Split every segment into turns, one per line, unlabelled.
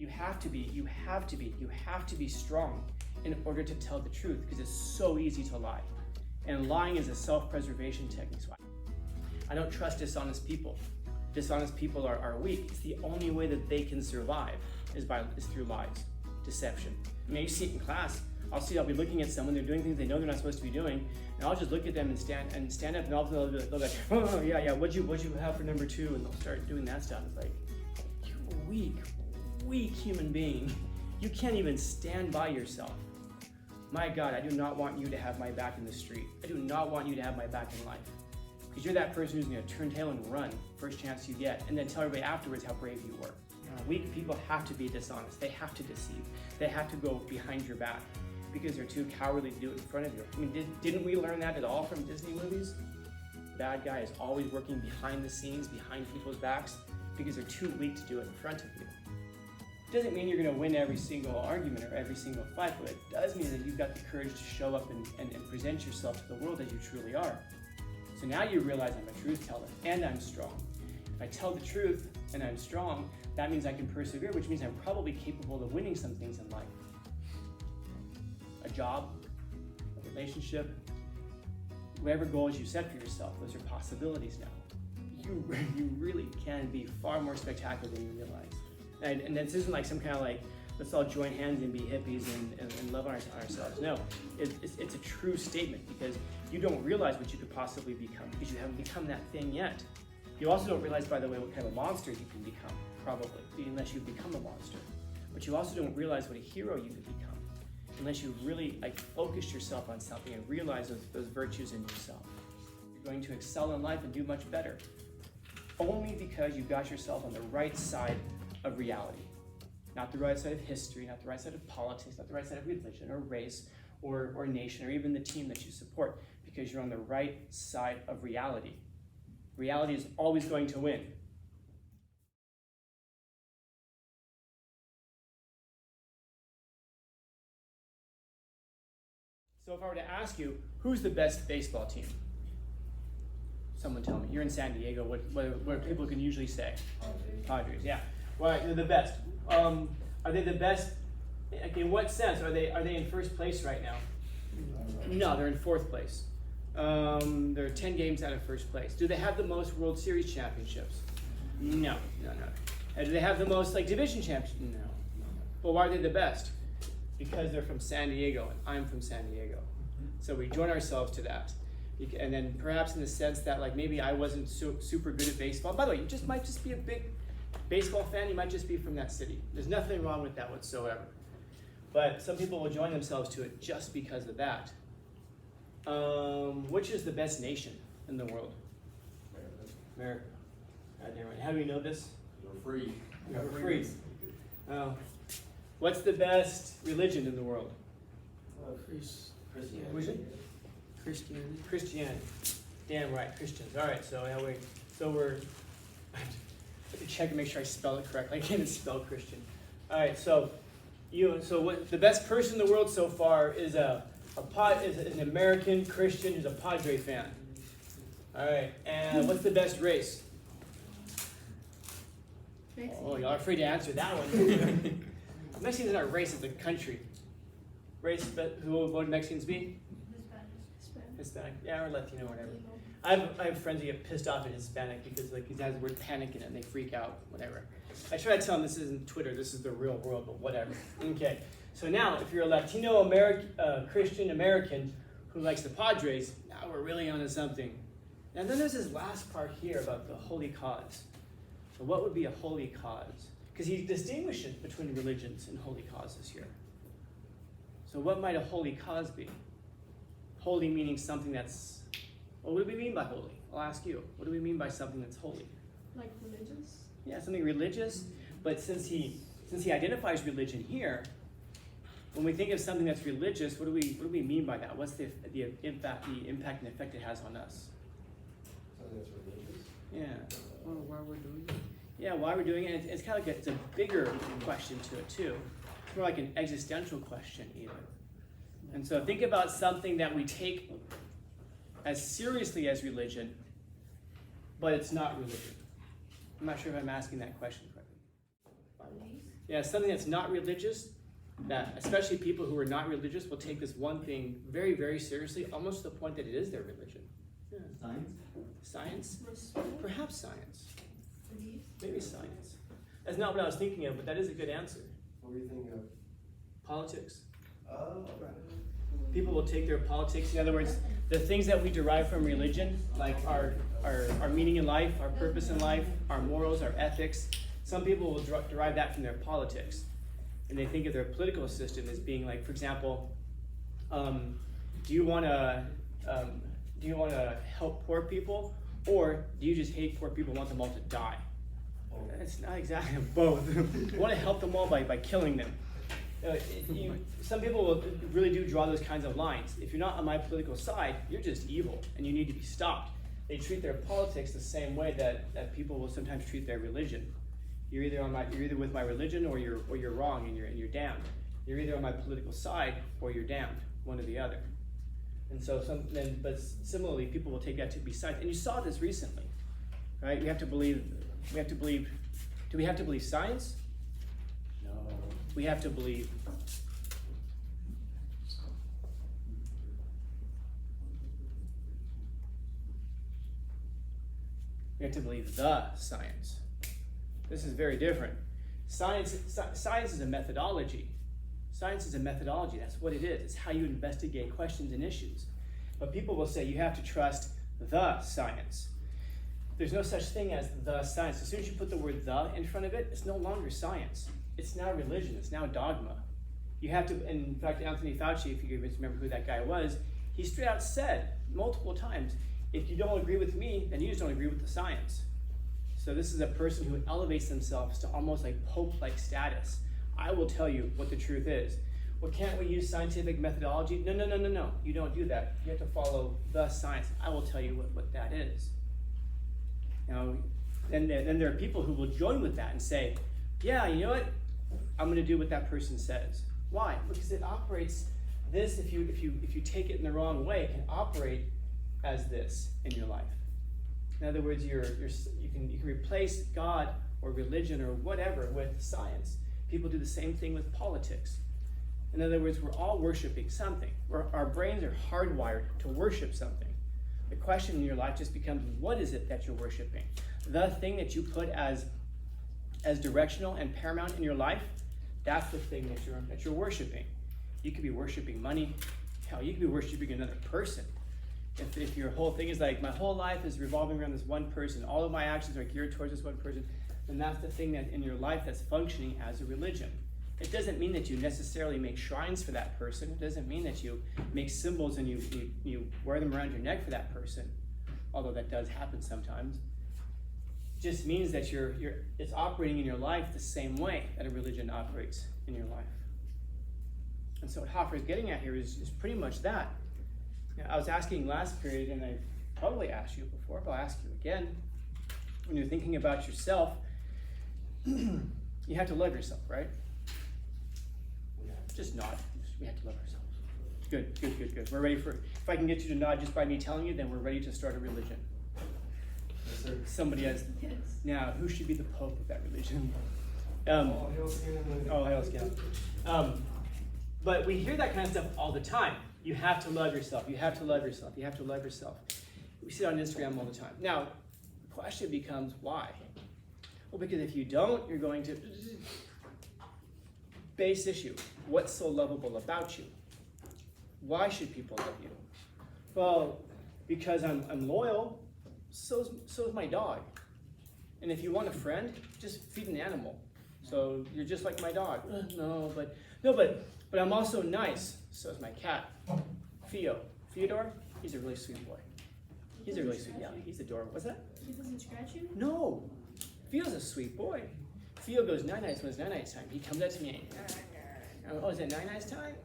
You have to be strong in order to tell the truth, because it's so easy to lie. And lying is a self-preservation technique. So I don't trust dishonest people. Dishonest people are weak. It's the only way that they can survive is through lies, deception. I mean, you see it in class. I'll be looking at someone, they're doing things they know they're not supposed to be doing, and I'll just look at them and stand up, and all of a sudden they'll be like, oh yeah, what'd you have for number 2? And they'll start doing that stuff. It's like, you weak human being. You can't even stand by yourself. My God, I do not want you to have my back in the street. I do not want you to have my back in life. Because you're that person who's going to turn tail and run first chance you get, and then tell everybody afterwards how brave you were. Weak people have to be dishonest. They have to deceive. They have to go behind your back because they're too cowardly to do it in front of you. I mean, didn't we learn that at all from Disney movies? The bad guy is always working behind the scenes, behind people's backs, because they're too weak to do it in front of you. It doesn't mean you're going to win every single argument or every single fight, but it does mean that you've got the courage to show up and present yourself to the world as you truly are. So now you realize I'm a truth teller and I'm strong. If I tell the truth and I'm strong, that means I can persevere, which means I'm probably capable of winning some things in life. A job, a relationship, whatever goals you set for yourself, those are possibilities now. You really can be far more spectacular than you realize. And this isn't like some kind of like, let's all join hands and be hippies and love on ourselves. No, it's a true statement, because you don't realize what you could possibly become because you haven't become that thing yet. You also don't realize, by the way, what kind of monster you can become, probably, unless you become a monster. But you also don't realize what a hero you could become unless you really focus yourself on something and realize those virtues in yourself. You're going to excel in life and do much better, only because you got yourself on the right side of reality. Not the right side of history, not the right side of politics, not the right side of religion or race or nation or even the team that you support, because you're on the right side of reality. Reality is always going to win. So if I were to ask you, who's the best baseball team? Someone tell me. You're in San Diego. What people can usually say? Padres, yeah. Well, they're the best. Are they the best? In what sense? Are they in first place right now? No, they're in 4th place. They're 10 games out of first place. Do they have the most World Series championships? No. Do they have the most division championships? No. Well, why are they the best? Because they're from San Diego and I'm from San Diego. So we join ourselves to that. And then perhaps in the sense that maybe I wasn't super good at baseball. By the way, you might just be a big baseball fan. You might just be from that city. There's nothing wrong with that whatsoever. But some people will join themselves to it just because of that. Which is the best nation in the world? America. How do we know this?
We're free.
We're free. What's the best religion in the world?
Christianity.
Christianity. Damn right, Christians. All right, so we're. Let me check and make sure I spell it correctly. I can't even spell Christian. All right, so what the best person in the world so far is an American Christian who's a Padre fan. All right, and what's the best race? Oh, y'all are afraid to answer that one. Mexicans are not a race, it's a country. Race, but who would Mexicans be? Hispanic. Yeah, or Latino, or whatever. I have friends who get pissed off at Hispanic because it has the word panic in it and they freak out, whatever. I try to tell them this isn't Twitter, this is the real world, but whatever. Okay, so now if you're a Latino Christian American who likes the Padres, now we're really onto something. And then there's this last part here about the holy cause. So what would be a holy cause? Because he distinguishes between religions and holy causes here. So what might a holy cause be? Holy meaning something that's, well, what do we mean by holy? I'll ask you. What do we mean by something that's holy?
Like religious?
Yeah, something religious. But since he identifies religion here, when we think of something that's religious, what do we mean by that? What's the impact and effect it has on us?
Something that's religious?
Yeah.
Well, why we're doing it?
Yeah, why we're doing it. It's kind of it's a bigger question to it too. It's more like an existential question even. And so think about something that we take as seriously as religion, but it's not religion. I'm not sure if I'm asking that question correctly. Yeah, something that's not religious, that especially people who are not religious will take this one thing very, very seriously, almost to the point that it is their religion. Yeah.
Science?
Science? Perhaps science. Maybe science. That's not what I was thinking of, but that is a good answer.
What were you thinking of?
Politics.
Oh,
People will take their politics. In other words, the things that we derive from religion, like our meaning in life, our purpose in life, our morals, our ethics, some people will derive that from their politics. And they think of their political system as being like, for example, do you want to help poor people, or do you just hate poor people and want them all to die? It's not exactly both. You want to help them all by killing them. Some people will really do draw those kinds of lines. If you're not on my political side, you're just evil and you need to be stopped. They treat their politics the same way that people will sometimes treat their religion. You're either with my religion or you're wrong and you're damned. You're either on my political side or you're damned, one or the other. And so but similarly, people will take that to be sides. And you saw this recently, right? Do we have to believe science? No. We have to believe the science. This is very different. Science is a methodology. Science is a methodology. That's what it is. It's how you investigate questions and issues. But people will say you have to trust the science. There's no such thing as the science. As soon as you put the word the in front of it, it's no longer science. It's now religion. It's now dogma. You have to, in fact, Anthony Fauci, if you remember who that guy was, he straight out said multiple times, if you don't agree with me, then you just don't agree with the science. So this is a person who elevates themselves to almost like Pope-like status. I will tell you what the truth is. Well, can't we use scientific methodology? No. You don't do that. You have to follow the science. I will tell you what that is. Now, then there are people who will join with that and say, yeah, you know what? I'm going to do what that person says. Why? Because it operates this, if you take it in the wrong way, it can operate as this in your life. In other words, you can replace God or religion or whatever with science. People do the same thing with politics. In other words, we're all worshiping something. Our brains are hardwired to worship something. The question in your life just becomes, what is it that you're worshiping? The thing that you put as directional and paramount in your life, that's the thing that you're worshiping. You could be worshiping money. Hell, you could be worshiping another person. If your whole thing is like, my whole life is revolving around this one person, all of my actions are geared towards this one person, then that's the thing that in your life that's functioning as a religion. It doesn't mean that you necessarily make shrines for that person. It doesn't mean that you make symbols and you wear them around your neck for that person, although that does happen sometimes. It just means that it's operating in your life the same way that a religion operates in your life. And so what Hoffer is getting at here is pretty much that. Now, I was asking last period, and I probably asked you before, but I'll ask you again. When you're thinking about yourself, you have to love yourself, right? Just nod. We have to love ourselves. Good. We're ready for, if I can get you to nod just by me telling you, then we're ready to start a religion.
Yes, sir.
Somebody has.
Yes.
Now, who should be the pope of that religion?
All hail Scanlon.
Oh, hail Scanlon. But we hear that kind of stuff all the time. You have to love yourself. You have to love yourself. You have to love yourself. We see it on Instagram all the time. Now, the question becomes why? Well, because if you don't, you're going to... Base issue. What's so lovable about you? Why should people love you? Well, because I'm loyal, so is my dog. And if you want a friend, just feed an animal. So you're just like my dog. But I'm also nice. So is my cat. Theodore, he's a really sweet boy. He's a really sweet, yeah, he's adorable. What's that?
He doesn't scratch you?
No. Theo's a sweet boy. Theo goes night-nights when it's night-nights time. He comes up to me and, oh, is it night-nights time?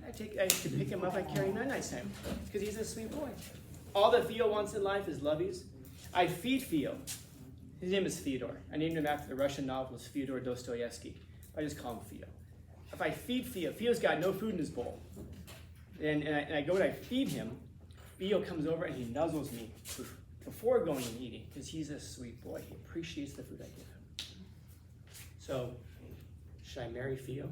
I used to pick him up and carry him night-nights time because he's a sweet boy. All that Theo wants in life is loveys. I feed Theo. His name is Fyodor. I named him after the Russian novelist Fyodor Dostoevsky. I just call him Theo. If I feed Theo, Theo's got no food in his bowl. And I go and I feed him. Theo comes over and he nuzzles me before going and eating because he's a sweet boy. He appreciates the food I give him. So Should I marry Theo?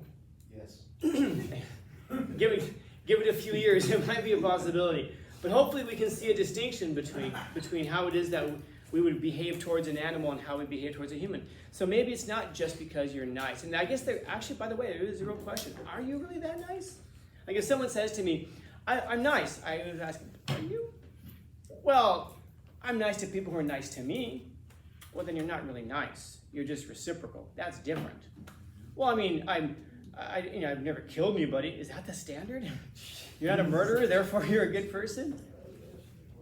Yes.
Give it a few years, it might be a possibility. But hopefully we can see a distinction between how it is that we would behave towards an animal and how we behave towards a human. So maybe it's not just because you're nice. And I guess actually, by the way, there is a real question. Are you really that nice? Like if someone says to me, I'm nice, I would ask, are you? Well, I'm nice to people who are nice to me. Well, then you're not really nice. You're just reciprocal. That's different. Well, I mean, I've never killed anybody. Is that the standard? You're not a murderer, therefore you're a good person?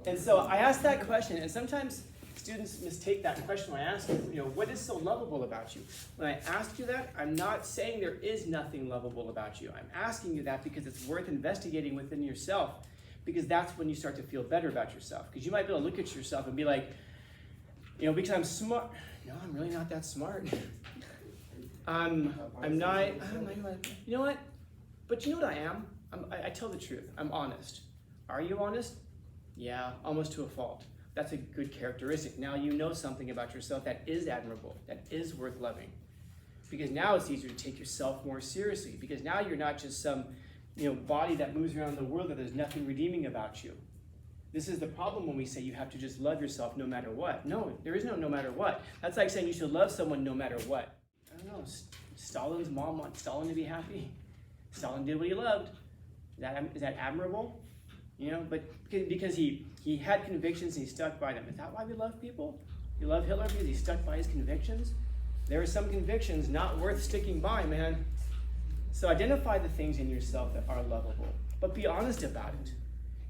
And so I ask that question, and sometimes students mistake that question when I ask you, what is so lovable about you? When I ask you that, I'm not saying there is nothing lovable about you. I'm asking you that because it's worth investigating within yourself, because that's when you start to feel better about yourself. Because you might be able to look at yourself and be like, because I'm smart. No, I'm really not that smart. I'm not, you know what? But you know what I am? I tell the truth. I'm honest. Are you honest? Yeah, almost to a fault. That's a good characteristic. Now you know something about yourself that is admirable, that is worth loving. Because now it's easier to take yourself more seriously. Because now you're not just some body that moves around the world that there's nothing redeeming about you. This is the problem when we say you have to just love yourself no matter what. No, there is no matter what. That's like saying you should love someone no matter what. I don't know, Stalin's mom wants Stalin to be happy. Stalin did what he loved. Is that admirable? But because he had convictions and he stuck by them. Is that why we love people? You love Hitler because he stuck by his convictions? There are some convictions not worth sticking by, man. So identify the things in yourself that are lovable, but be honest about it.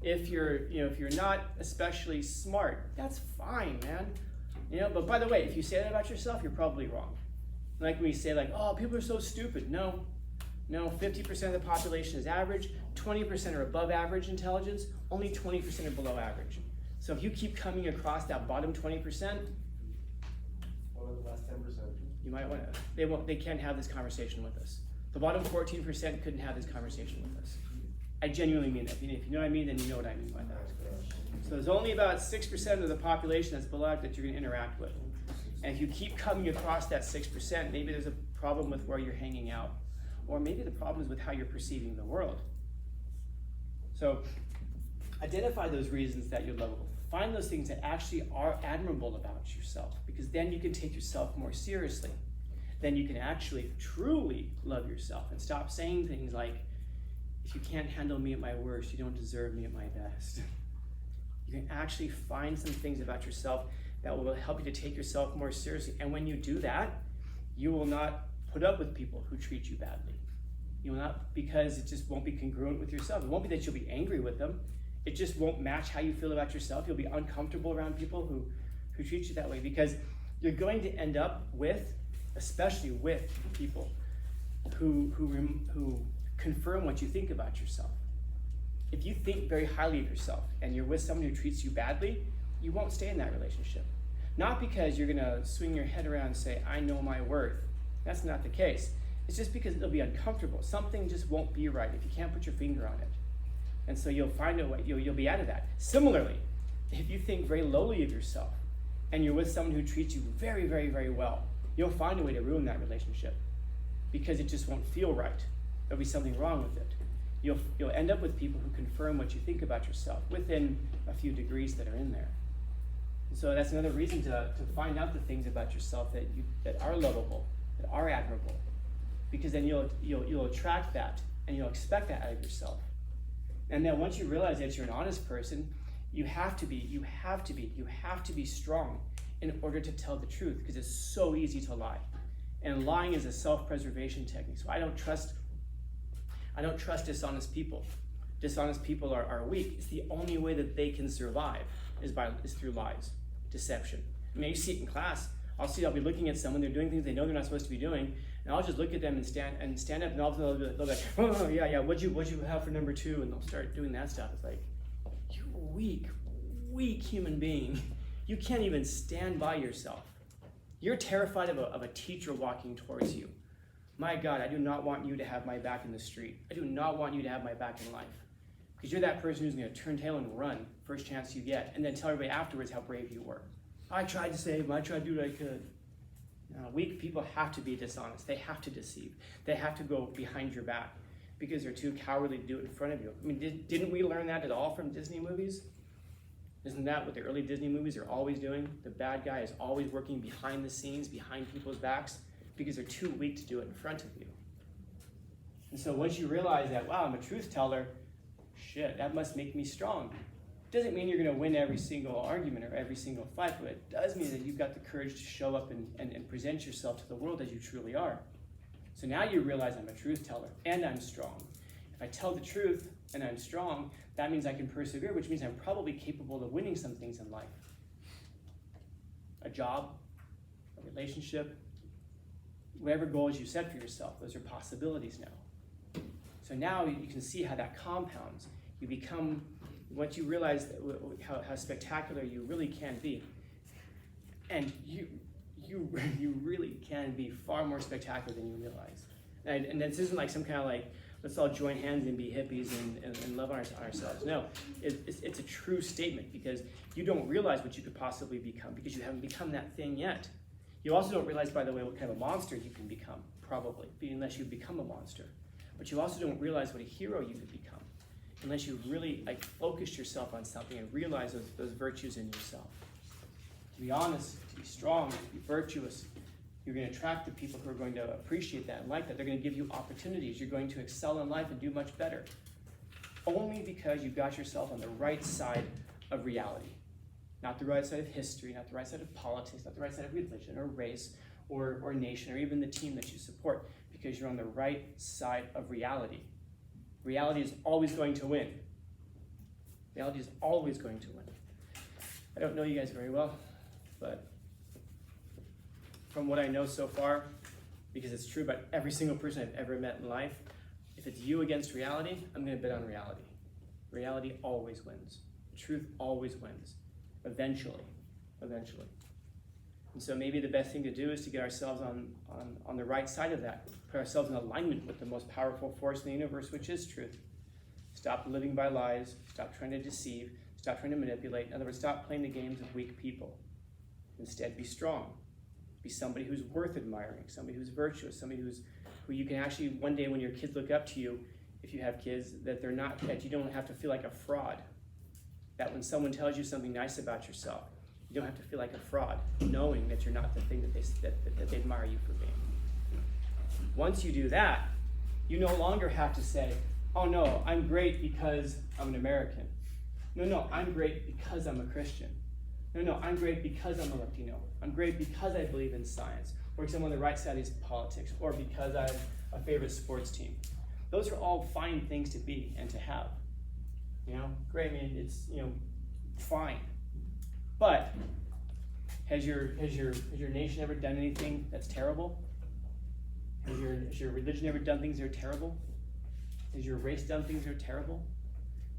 If you're not especially smart, that's fine, man. But by the way, if you say that about yourself, you're probably wrong. Like when we say oh, people are so stupid. No, 50% of the population is average, 20% are above average intelligence, only 20% are below average. So if you keep coming across that bottom 20%,
What about the last 10%?
you might want to, they can't have this conversation with us. The bottom 14% couldn't have this conversation with us. I genuinely mean that. If you know what I mean, then you know what I mean by that. So there's only about 6% of the population that's below that you're going to interact with. And if you keep coming across that 6%, maybe there's a problem with where you're hanging out. Or maybe the problem is with how you're perceiving the world. So identify those reasons that you're lovable. Find those things that actually are admirable about yourself, because then you can take yourself more seriously. Then you can actually truly love yourself and stop saying things like, if you can't handle me at my worst, you don't deserve me at my best. You can actually find some things about yourself that will help you to take yourself more seriously. And when you do that, you will not put up with people who treat you badly. You will not, because it just won't be congruent with yourself. It won't be that you'll be angry with them. It just won't match how you feel about yourself. You'll be uncomfortable around people who treat you that way, because you're going to end up with, especially with people who confirm what you think about yourself. If you think very highly of yourself and you're with someone who treats you badly, you won't stay in that relationship. Not because you're gonna swing your head around and say, I know my worth. That's not the case. It's just because it'll be uncomfortable. Something just won't be right if you can't put your finger on it. And so you'll find a way, you'll be out of that. Similarly, if you think very lowly of yourself and you're with someone who treats you very, very, very well, you'll find a way to ruin that relationship because it just won't feel right. There'll be something wrong with it. You'll end up with people who confirm what you think about yourself within a few degrees that are in there. And so that's another reason to find out the things about yourself that are lovable, that are admirable, because then you'll attract that and you'll expect that out of yourself. And then once you realize that you're an honest person, you have to be strong in order to tell the truth, because it's so easy to lie. And lying is a self-preservation technique. So I don't trust dishonest people. Dishonest people are weak. It's the only way that they can survive is through lies, deception. I mean, you see it in class. I'll be looking at someone, they're doing things they know they're not supposed to be doing, and I'll just look at them and stand up, and all of a sudden they'll be like, oh yeah, what'd you have for number 2? And they'll start doing that stuff. It's like, you weak human being. You can't even stand by yourself. You're terrified of a teacher walking towards you. My God, I do not want you to have my back in the street. I do not want you to have my back in life. Because you're that person who's going to turn tail and run first chance you get, and then tell everybody afterwards how brave you were. I tried to save him. I tried to do what I could. Weak people have to be dishonest. They have to deceive. They have to go behind your back because they're too cowardly to do it in front of you. I mean, didn't we learn that at all from Disney movies? Isn't that what the early Disney movies are always doing? The bad guy is always working behind the scenes, behind people's backs, because they're too weak to do it in front of you. And so once you realize that, wow, I'm a truth teller, shit, that must make me strong. Doesn't mean you're going to win every single argument or every single fight, but it does mean that you've got the courage to show up and present yourself to the world as you truly are. So now you realize I'm a truth teller and I'm strong. If I tell the truth and I'm strong, that means I can persevere, which means I'm probably capable of winning some things in life. A job, a relationship, whatever goals you set for yourself, those are possibilities now. So now you can see how that compounds. You become, once you realize how spectacular you really can be, and you really can be far more spectacular than you realize. And this isn't like some kind of like, let's all join hands and be hippies and love on ourselves. No, it's a true statement because you don't realize what you could possibly become because you haven't become that thing yet. You also don't realize, by the way, what kind of a monster you can become, probably, unless you become a monster. But you also don't realize what a hero you could become unless you really focus yourself on something and realize those virtues in yourself. To be honest, to be strong, to be virtuous, you're going to attract the people who are going to appreciate that and like that. They're going to give you opportunities. You're going to excel in life and do much better. Only because you got yourself on the right side of reality. Not the right side of history, not the right side of politics, not the right side of religion or race or nation or even the team that you support. Because you're on the right side of reality. Reality is always going to win. Reality is always going to win. I don't know you guys very well, but from what I know so far, because it's true about every single person I've ever met in life, if it's you against reality, I'm going to bet on reality. Reality always wins. Truth always wins. Eventually. And so maybe the best thing to do is to get ourselves on the right side of that. Put ourselves in alignment with the most powerful force in the universe, which is truth. Stop living by lies. Stop trying to deceive. Stop trying to manipulate. In other words, stop playing the games of weak people. Instead, be strong. Be somebody who's worth admiring, somebody who's virtuous, somebody who you can actually, one day when your kids look up to you, if you have kids, that you don't have to feel like a fraud. That when someone tells you something nice about yourself, you don't have to feel like a fraud, knowing that you're not the thing that they admire you for being. Once you do that, you no longer have to say, oh no, I'm great because I'm an American. No, I'm great because I'm a Christian. No, I'm great because I'm a Latino. I'm great because I believe in science, or because I'm on the right side of politics, or because I have a favorite sports team. Those are all fine things to be and to have. Great, I mean, it's, fine. But has your nation ever done anything that's terrible? Has your religion ever done things that are terrible? Has your race done things that are terrible?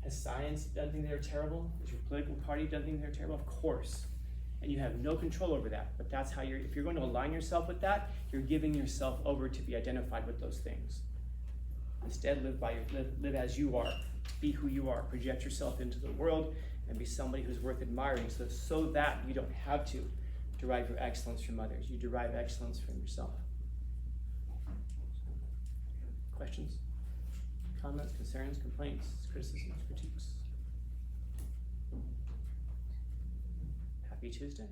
Has science done things that are terrible? Has your political party done things that are terrible? Of course. And you have no control over that. But that's how if you're going to align yourself with that, you're giving yourself over to be identified with those things. Instead, live as you are. Be who you are. Project yourself into the world and be somebody who's worth admiring so that you don't have to derive your excellence from others. You derive excellence from yourself. Questions? Comments, concerns, complaints, criticisms, critiques? Happy Tuesday.